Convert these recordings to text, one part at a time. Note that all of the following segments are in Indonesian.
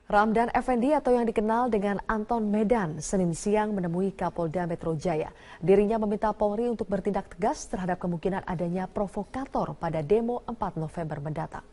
Ramdan Effendi atau yang dikenal dengan Anton Medan, Senin siang menemui Kapolda Metro Jaya. Dirinya meminta Polri untuk bertindak tegas terhadap kemungkinan adanya provokator pada demo 4 November mendatang.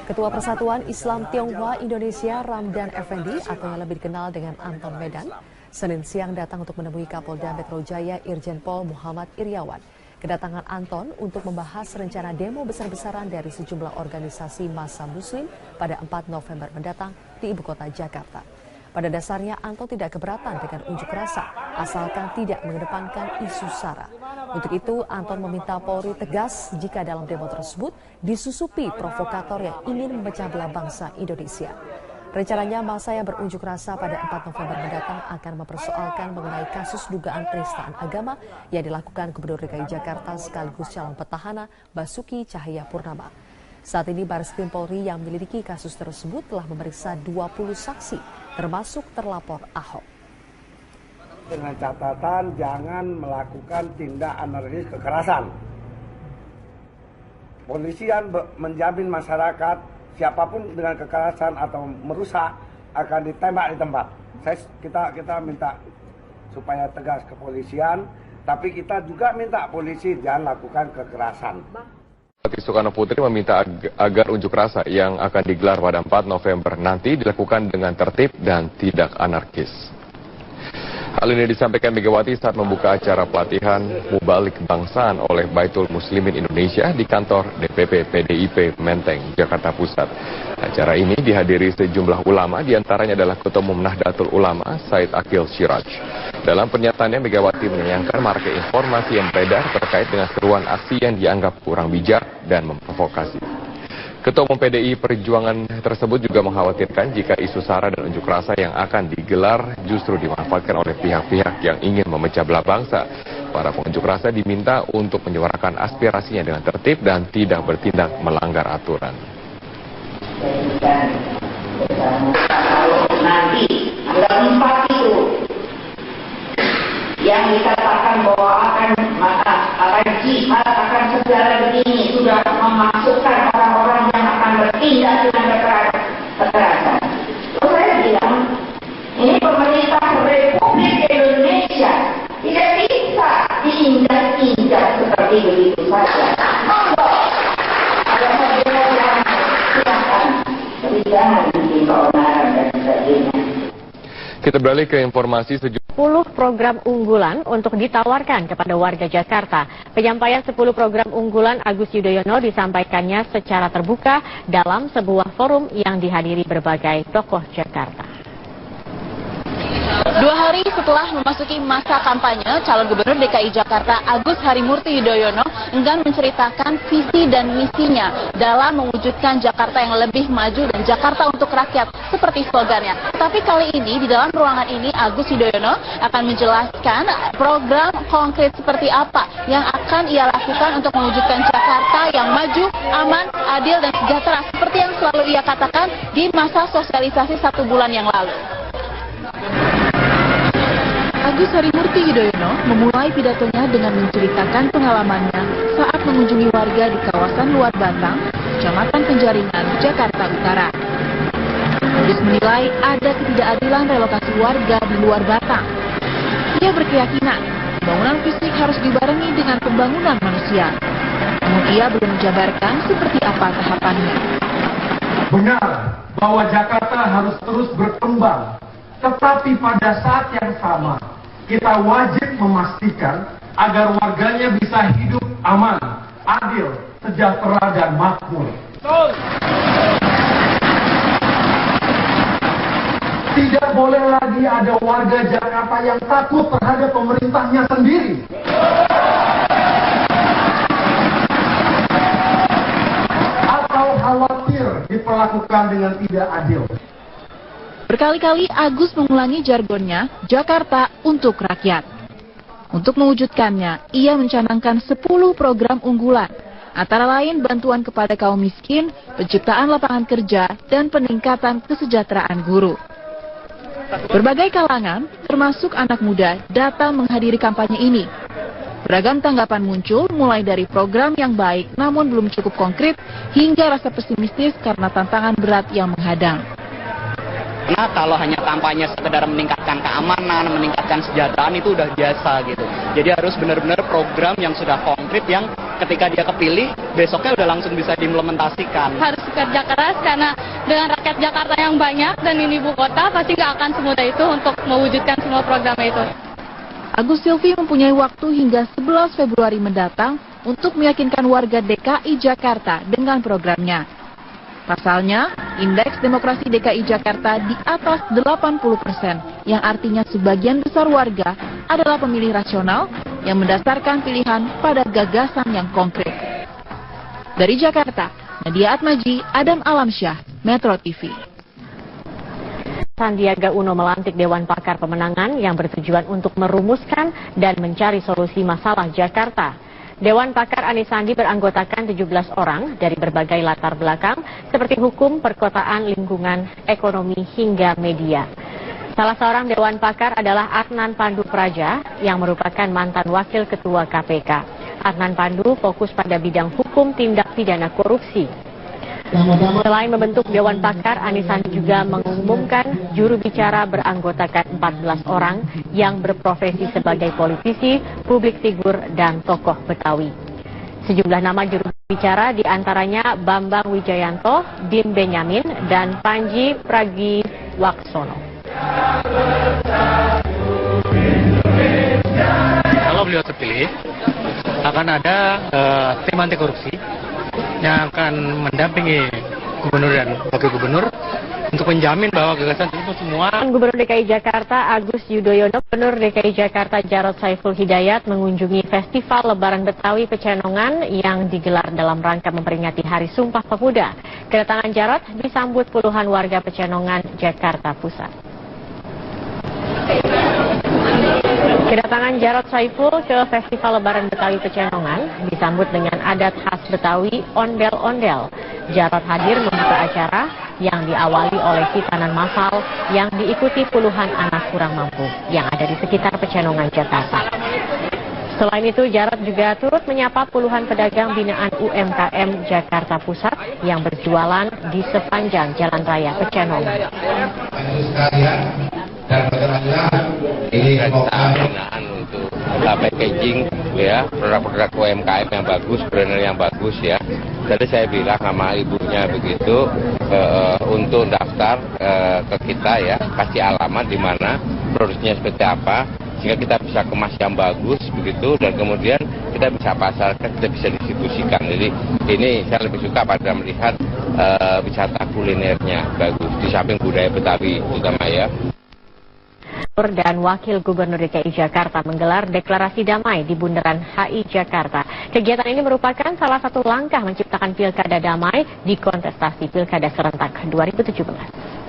Ketua Persatuan Islam Tionghoa Indonesia Ramdan Effendi atau yang lebih dikenal dengan Anton Medan, Senin siang datang untuk menemui Kapolda Metro Jaya Irjen Pol Muhammad Iryawan. Kedatangan Anton untuk membahas rencana demo besar-besaran dari sejumlah organisasi massa muslim pada 4 November mendatang di ibu kota Jakarta. Pada dasarnya Anton tidak keberatan dengan unjuk rasa, asalkan tidak mengedepankan isu SARA. Untuk itu Anton meminta Polri tegas jika dalam demo tersebut disusupi provokator yang ingin memecah belah bangsa Indonesia. Rencananya massa yang berunjuk rasa pada 4 November mendatang akan mempersoalkan mengenai kasus dugaan penistaan agama yang dilakukan Gubernur DKI Jakarta sekaligus calon petahana Basuki Cahayapurnama. Saat ini Bareskrim Polri yang menyelidiki kasus tersebut telah memeriksa 20 saksi, termasuk terlapor Ahok. Dengan catatan jangan melakukan tindak anarkis kekerasan. Polisi yang menjamin masyarakat siapapun dengan kekerasan atau merusak akan ditembak di tempat. Kita minta supaya tegas kepolisian, tapi kita juga minta polisi jangan lakukan kekerasan. Soekarno Putri meminta agar unjuk rasa yang akan digelar pada 4 November nanti dilakukan dengan tertib dan tidak anarkis. Hal ini disampaikan Megawati saat membuka acara pelatihan Mubalik Kebangsaan oleh Baitul Muslimin Indonesia di kantor DPP PDIP Menteng, Jakarta Pusat. Acara ini dihadiri sejumlah ulama, diantaranya adalah Ketua Umum Nahdlatul Ulama, Said Akil Siraj. Dalam pernyataannya, Megawati menyayangkan maraknya informasi yang beredar terkait dengan seruan aksi yang dianggap kurang bijak dan memprovokasi. Ketua Umum PDI Perjuangan tersebut juga mengkhawatirkan jika isu SARA dan unjuk rasa yang akan digelar justru dimanfaatkan oleh pihak-pihak yang ingin memecah belah bangsa. Para pengunjuk rasa diminta untuk menyuarakan aspirasinya dengan tertib dan tidak bertindak melanggar aturan. Nanti tanggal 4 itu yang dikatakan bahwa akan jihad, akan segala begini, sudah memasukkan orang-orang yang akan bertindak dengan kekerasan. Terus saya bilang, ini pemerintah Republik Indonesia tidak bisa diinjak-injak seperti begitu saja. Ada saja yang silakan, tapi jangan bikin keonaran dan sebagainya. Kita beralih ke informasi 10 program unggulan untuk ditawarkan kepada warga Jakarta. Penyampaian 10 program unggulan Agus Yudhoyono disampaikannya secara terbuka dalam sebuah forum yang dihadiri berbagai tokoh Jakarta. 2 hari setelah memasuki masa kampanye, calon gubernur DKI Jakarta Agus Harimurti Yudhoyono enggan menceritakan visi dan misinya dalam mewujudkan Jakarta yang lebih maju dan Jakarta untuk rakyat seperti slogannya. Tapi kali ini di dalam ruangan ini Agus Yudhoyono akan menjelaskan program konkret seperti apa yang akan ia lakukan untuk mewujudkan Jakarta yang maju, aman, adil dan sejahtera seperti yang selalu ia katakan di masa sosialisasi 1 bulan yang lalu. Agus Harimurti Yudhoyono memulai pidatonya dengan menceritakan pengalamannya saat mengunjungi warga di kawasan Luar Batang, Kecamatan Penjaringan, Jakarta Utara. Agus menilai ada ketidakadilan relokasi warga di Luar Batang. Ia berkeyakinan pembangunan fisik harus dibarengi dengan pembangunan manusia. Namun ia belum menjabarkan seperti apa tahapannya. Benar bahwa Jakarta harus terus berkembang, tetapi pada saat yang sama kita wajib memastikan agar warganya bisa hidup aman, adil, sejahtera dan makmur. Tidak boleh lagi ada warga Jakarta yang takut terhadap pemerintahnya sendiri. Atau khawatir diperlakukan dengan tidak adil. Berkali-kali Agus mengulangi jargonnya, Jakarta untuk rakyat. Untuk mewujudkannya, ia mencanangkan 10 program unggulan, antara lain bantuan kepada kaum miskin, penciptaan lapangan kerja, dan peningkatan kesejahteraan guru. Berbagai kalangan, termasuk anak muda, datang menghadiri kampanye ini. Beragam tanggapan muncul, mulai dari program yang baik namun belum cukup konkret, hingga rasa pesimistis karena tantangan berat yang menghadang. Karena kalau hanya kampanye sekedar meningkatkan keamanan, meningkatkan kesejahteraan itu udah biasa gitu. Jadi harus benar-benar program yang sudah konkret yang ketika dia kepilih, besoknya udah langsung bisa diimplementasikan. Harus bekerja keras karena dengan rakyat Jakarta yang banyak dan ini ibu kota pasti nggak akan semudah itu untuk mewujudkan semua program itu. Agus Silvi mempunyai waktu hingga 11 Februari mendatang untuk meyakinkan warga DKI Jakarta dengan programnya. Pasalnya, indeks demokrasi DKI Jakarta di atas 80%, yang artinya sebagian besar warga adalah pemilih rasional yang mendasarkan pilihan pada gagasan yang konkret. Dari Jakarta, Nadia Atmaji, Adam Alamsyah, Metro TV. Sandiaga Uno melantik Dewan Pakar Pemenangan yang bertujuan untuk merumuskan dan mencari solusi masalah Jakarta. Dewan Pakar Anies Sandi beranggotakan 17 orang dari berbagai latar belakang seperti hukum, perkotaan, lingkungan, ekonomi, hingga media. Salah seorang Dewan Pakar adalah Adnan Pandu Praja yang merupakan mantan Wakil Ketua KPK. Adnan Pandu fokus pada bidang hukum tindak pidana korupsi. Selain membentuk Dewan Pakar, Anies Sandi juga mengumumkan juru bicara beranggotakan 14 orang yang berprofesi sebagai politisi, publik figur, dan tokoh Betawi. Sejumlah nama juru bicara diantaranya Bambang Wijayanto, Dim Benyamin, dan Panji Pragiwaksono. Kalau beliau terpilih, akan ada tim anti korupsi yang akan mendampingi gubernur dan wakil gubernur untuk menjamin bahwa gagasan itu semua. Gubernur DKI Jakarta Agus Yudhoyono, Gubernur DKI Jakarta Jarod Saiful Hidayat mengunjungi Festival Lebaran Betawi Pecenongan yang digelar dalam rangka memperingati Hari Sumpah Pemuda. Kedatangan Jarod disambut puluhan warga Pecenongan, Jakarta Pusat. Kedatangan Jarod Saiful ke Festival Lebaran Betawi Pecenongan disambut dengan adat khas Betawi, ondel-ondel. Jarod hadir membuka acara yang diawali oleh hitanan massal yang diikuti puluhan anak kurang mampu yang ada di sekitar Pecenongan, Jakarta. Selain itu, Jarod juga turut menyapa puluhan pedagang binaan UMKM Jakarta Pusat yang berjualan di sepanjang Jalan Raya Pecenongan. Ini binaan untuk packaging ya, produk-produk UMKM yang bagus, brand yang bagus ya. Jadi saya bilang sama ibunya begitu untuk daftar ke kita ya, kasih alamat di mana produknya seperti apa, sehingga kita bisa kemas yang bagus begitu, dan kemudian kita bisa pasarkan, kita bisa distribusikan. Jadi ini saya lebih suka pada melihat wisata kulinernya bagus di samping budaya Betawi terutama ya. Dan Wakil Gubernur DKI Jakarta menggelar deklarasi damai di Bundaran HI Jakarta. Kegiatan ini merupakan salah satu langkah menciptakan pilkada damai di kontestasi Pilkada Serentak 2017.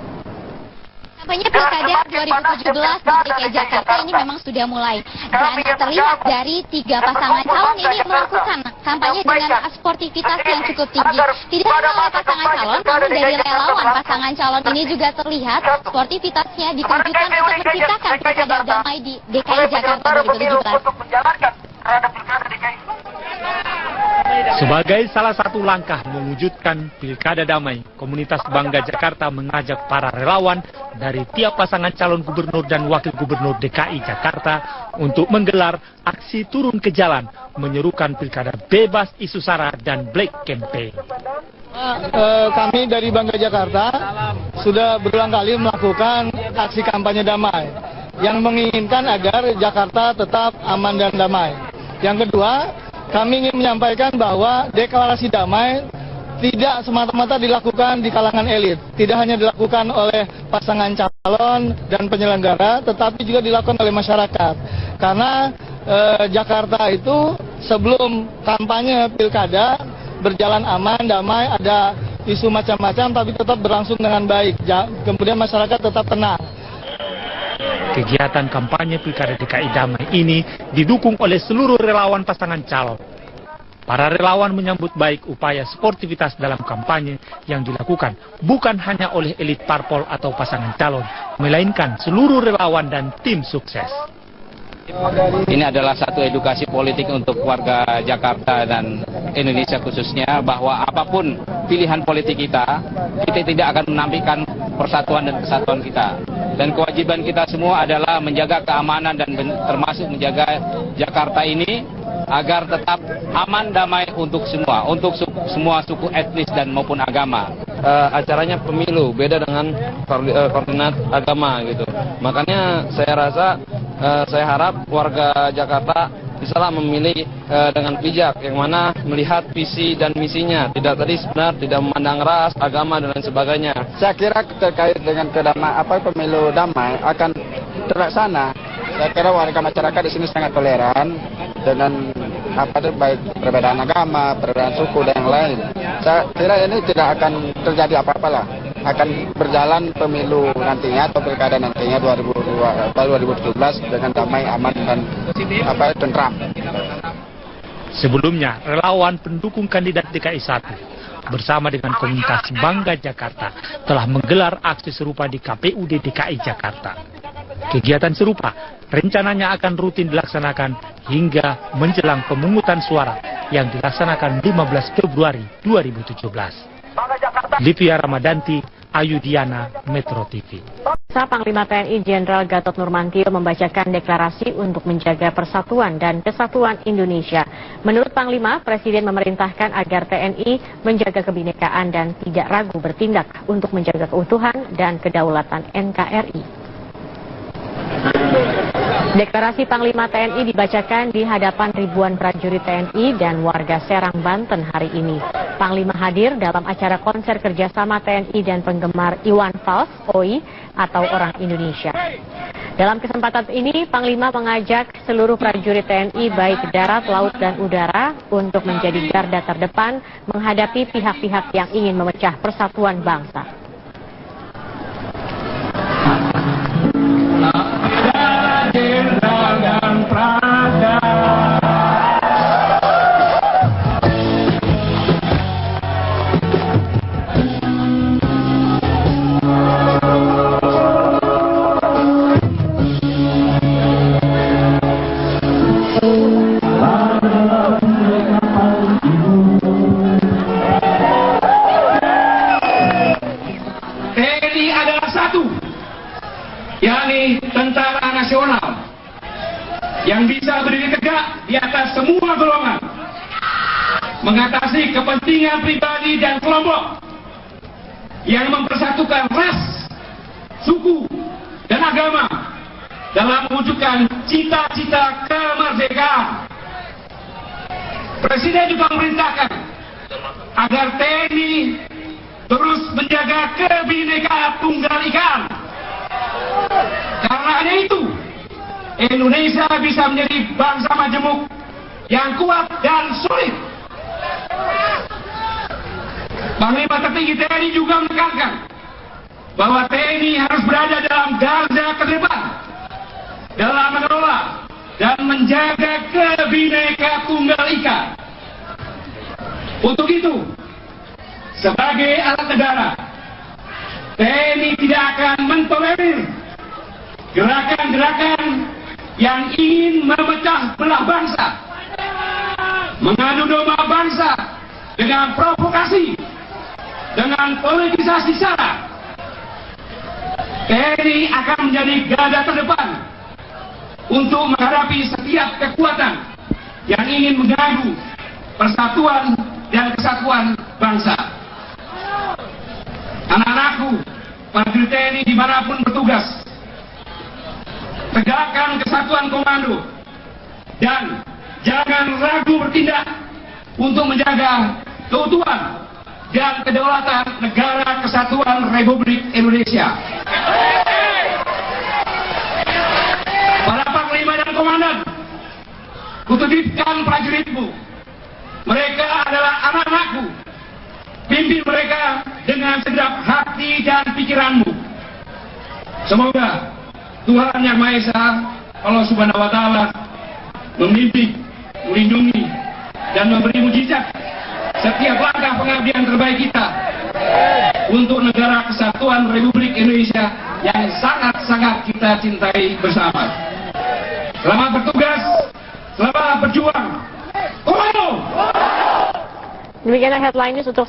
Kampanye Pilkada 2017 di DKI Jakarta ini memang sudah mulai, dan terlihat dari 3 pasangan calon ini melakukan kampanye dengan sportivitas yang cukup tinggi. Tidak hanya oleh pasangan calon, namun dari relawan pasangan calon ini juga terlihat sportivitasnya ditunjukkan untuk menciptakan pilkada damai di DKI Jakarta 2017. Sebagai salah satu langkah mewujudkan pilkada damai, komunitas Bangga Jakarta mengajak para relawan dari tiap pasangan calon gubernur dan wakil gubernur DKI Jakarta untuk menggelar aksi turun ke jalan, menyerukan pilkada bebas isu sara dan black campaign. Kami dari Bangga Jakarta sudah berulang kali melakukan aksi kampanye damai yang menginginkan agar Jakarta tetap aman dan damai. Yang kedua, kami ingin menyampaikan bahwa deklarasi damai tidak semata-mata dilakukan di kalangan elit, tidak hanya dilakukan oleh pasangan calon dan penyelenggara, tetapi juga dilakukan oleh masyarakat. Karena Jakarta itu sebelum kampanye pilkada berjalan aman, damai, ada isu macam-macam, tapi tetap berlangsung dengan baik. Kemudian masyarakat tetap tenang. Kegiatan kampanye Pilkada DKI Damai ini didukung oleh seluruh relawan pasangan calon. Para relawan menyambut baik upaya sportivitas dalam kampanye yang dilakukan bukan hanya oleh elit parpol atau pasangan calon, melainkan seluruh relawan dan tim sukses. Ini adalah satu edukasi politik untuk warga Jakarta dan Indonesia khususnya, bahwa apapun pilihan politik kita tidak akan menampilkan persatuan dan kesatuan kita. Dan kewajiban kita semua adalah menjaga keamanan dan termasuk menjaga Jakarta ini agar tetap aman damai untuk semua suku etnis dan maupun agama. Acaranya pemilu, beda dengan koordinat agama gitu. Makanya saya rasa, saya harap warga Jakarta bisalah memilih dengan bijak, yang mana melihat visi dan misinya, tidak tidak memandang ras, agama dan lain sebagainya. Saya kira terkait dengan pemilu damai akan terlaksana. Saya kira warga masyarakat di sini sangat toleran dengan baik perbedaan agama, perbedaan suku dan yang lain. Saya kira ini tidak akan terjadi apa-apa lah. Akan berjalan pemilu nantinya atau pilkada nantinya 2017 dengan damai, aman dan tentram. Sebelumnya, relawan pendukung kandidat DKI 1 bersama dengan komunitas Bangga Jakarta telah menggelar aksi serupa di KPUD DKI Jakarta. Kegiatan serupa rencananya akan rutin dilaksanakan hingga menjelang pemungutan suara yang dilaksanakan 15 Februari 2017. Livia Ramadanti, Ayudiana, Metro TV. Panglima TNI Jenderal Gatot Nurmantio membacakan deklarasi untuk menjaga persatuan dan kesatuan Indonesia. Menurut Panglima, Presiden memerintahkan agar TNI menjaga kebinekaan dan tidak ragu bertindak untuk menjaga keutuhan dan kedaulatan NKRI. Deklarasi Panglima TNI dibacakan di hadapan ribuan prajurit TNI dan warga Serang, Banten hari ini. Panglima hadir dalam acara konser kerjasama TNI dan penggemar Iwan Fals, OI, atau Orang Indonesia. Dalam kesempatan ini, Panglima mengajak seluruh prajurit TNI baik darat, laut, dan udara untuk menjadi garda terdepan menghadapi pihak-pihak yang ingin memecah persatuan bangsa. TNI adalah satu, yakni tentara nasional yang bisa berdiri tegak di atas semua golongan, mengatasi kepentingan pribadi dan kelompok yang mempersatukan ras, suku, dan agama dalam mewujudkan cita-cita kemerdekaan. Presiden juga memerintahkan agar TNI terus menjaga kebinekaan tunggal ika. Karena hanya itu, Indonesia bisa menjadi bangsa majemuk yang kuat dan solid. Panglima tertinggi TNI juga menekankan bahwa TNI harus berada dalam garda terdepan dalam mengelola dan menjaga kebinekaan tunggal ika. Untuk itu, sebagai alat negara, TNI tidak akan mentolerir gerakan-gerakan yang ingin memecah belah bangsa, mengadu domba bangsa dengan provokasi, dengan politisasi sara. TNI akan menjadi garda terdepan untuk menghadapi setiap kekuatan yang ingin mengganggu persatuan dan kesatuan bangsa. Anak-anakku, prajurit TNI dimanapun bertugas, tegakkan kesatuan komando dan jangan ragu bertindak untuk menjaga keutuhan dan kedaulatan Negara Kesatuan Republik Indonesia. Para panglima dan komandan, kutitipkan prajuritmu. Mereka adalah anak-anakku. Pimpin mereka dengan segenap hati dan pikiranmu. Semoga Tuhan Yang Maha Esa, Allah Subhanahu wa Ta'ala, membimbing, melindungi, dan memberi mujizat setiap langkah pengabdian terbaik kita untuk Negara Kesatuan Republik Indonesia yang sangat-sangat kita cintai bersama. Selamat bertugas, selamat berjuang. Demikianlah headline news untuk